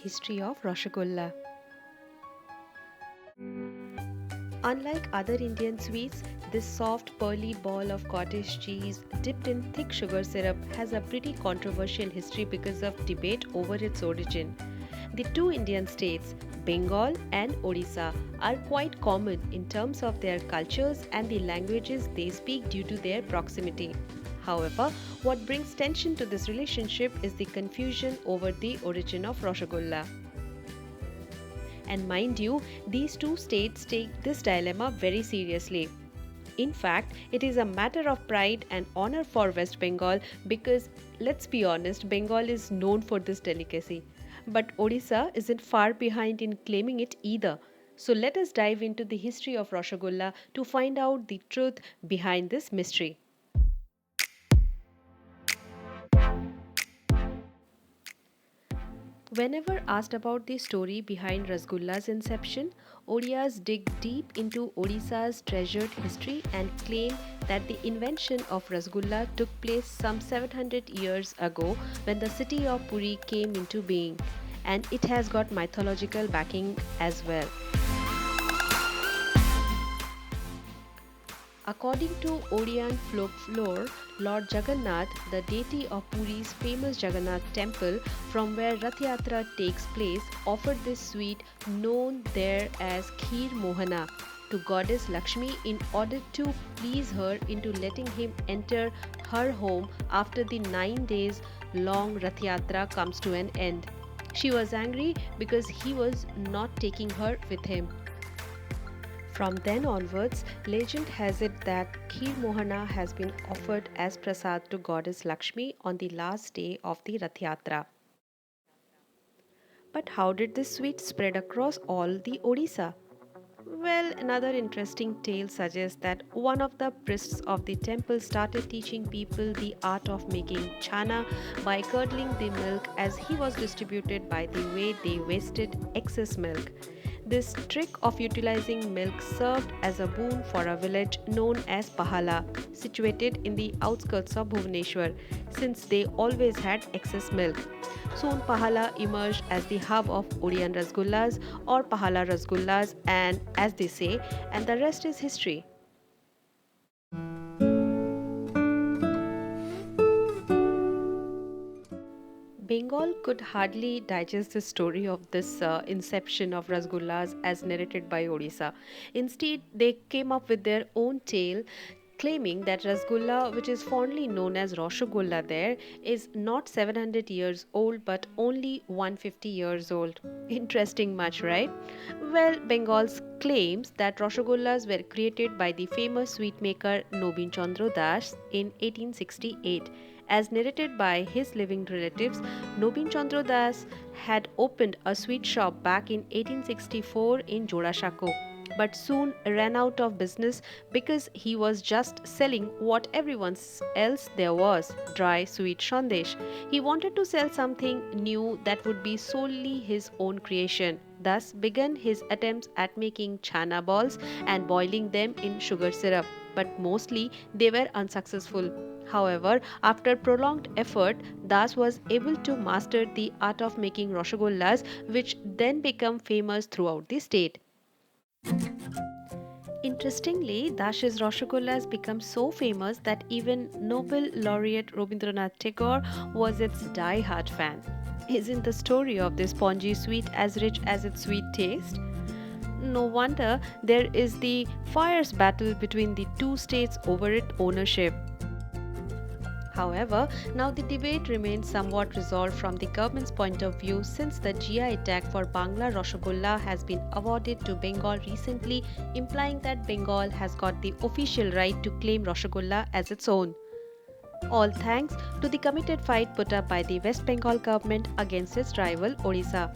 history of Rasgulla. Unlike other Indian sweets, this soft pearly ball of cottage cheese dipped in thick sugar syrup has a pretty controversial history because of debate over its origin. The two Indian states, Bengal and Odisha, are quite common in terms of their cultures and the languages they speak due to their proximity. However, what brings tension to this relationship is the confusion over the origin of Rasgulla. And mind you, these two states take this dilemma very seriously. In fact, it is a matter of pride and honor for West Bengal because, let's be honest, Bengal is known for this delicacy. But Odisha isn't far behind in claiming it either. So let us dive into the history of Rasgulla to find out the truth behind this mystery. Whenever asked about the story behind Rasgulla's inception, Odias dig deep into Odisha's treasured history and claim that the invention of Rasgulla took place some 700 years ago when the city of Puri came into being. And it has got mythological backing as well. According to Odeon folklore, Lord Jagannath, the deity of Puri's famous Jagannath temple, from where Rath Yatra takes place, offered this sweet known there as Kheer Mohana to goddess Lakshmi in order to please her into letting him enter her home after the 9 days long Rath Yatra comes to an end. She was angry because he was not taking her with him. From then onwards, legend has it that Kheer Mohana has been offered as prasad to goddess Lakshmi on the last day of the Rath Yatra. But how did this sweet spread across all the Odisha? Well, another interesting tale suggests that one of the priests of the temple started teaching people the art of making chana by curdling the milk as he was distributed by the way they wasted excess milk. This trick of utilizing milk served as a boon for a village known as Pahala, situated in the outskirts of Bhubaneswar, since they always had excess milk. Soon Pahala emerged as the hub of Odian Rasgullas or Pahala Rasgullas, and as they say, and the rest is history. Bengal could hardly digest the story of this inception of Rasgullas as narrated by Odisha. Instead, they came up with their own tale claiming that Rasgulla, which is fondly known as Roshogulla there, is not 700 years old but only 150 years old. Interesting much, right? Well, Bengal's claims that Rosogullas were created by the famous sweet maker Nobin Chandra Das in 1868. As narrated by his living relatives, Nobin Chandra Das had opened a sweet shop back in 1864 in Jodhashako, but soon ran out of business because he was just selling what everyone else there was, dry sweet shandesh. He wanted to sell something new that would be solely his own creation. Thus began his attempts at making chana balls and boiling them in sugar syrup, but mostly they were unsuccessful. However, after prolonged effort, Das was able to master the art of making rosogollas, which then became famous throughout the state. Interestingly, Dash's Rosogollas became so famous that even Nobel laureate Rabindranath Tagore was its die-hard fan. Isn't the story of this spongy sweet as rich as its sweet taste? No wonder there is the fierce battle between the two states over its ownership. However, now the debate remains somewhat resolved from the government's point of view since the GI tag for Bangla Rasgulla has been awarded to Bengal recently, implying that Bengal has got the official right to claim Rasgulla as its own. All thanks to the committed fight put up by the West Bengal government against its rival Odisha.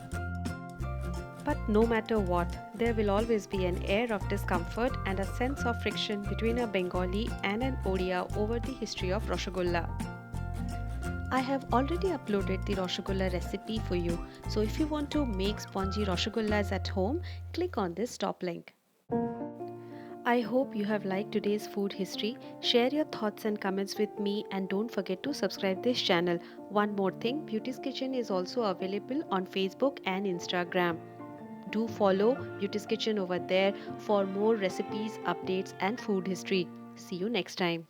But no matter what, there will always be an air of discomfort and a sense of friction between a Bengali and an Odia over the history of Rasgulla. I have already uploaded the Rasgulla recipe for you, so if you want to make spongy Rasgullas at home, click on this top link. I hope you have liked today's food history. Share your thoughts and comments with me and don't forget to subscribe this channel. One more thing, Beauty's Kitchen is also available on Facebook and Instagram. Do follow Beauty's Kitchen over there for more recipes, updates and food history. See you next time.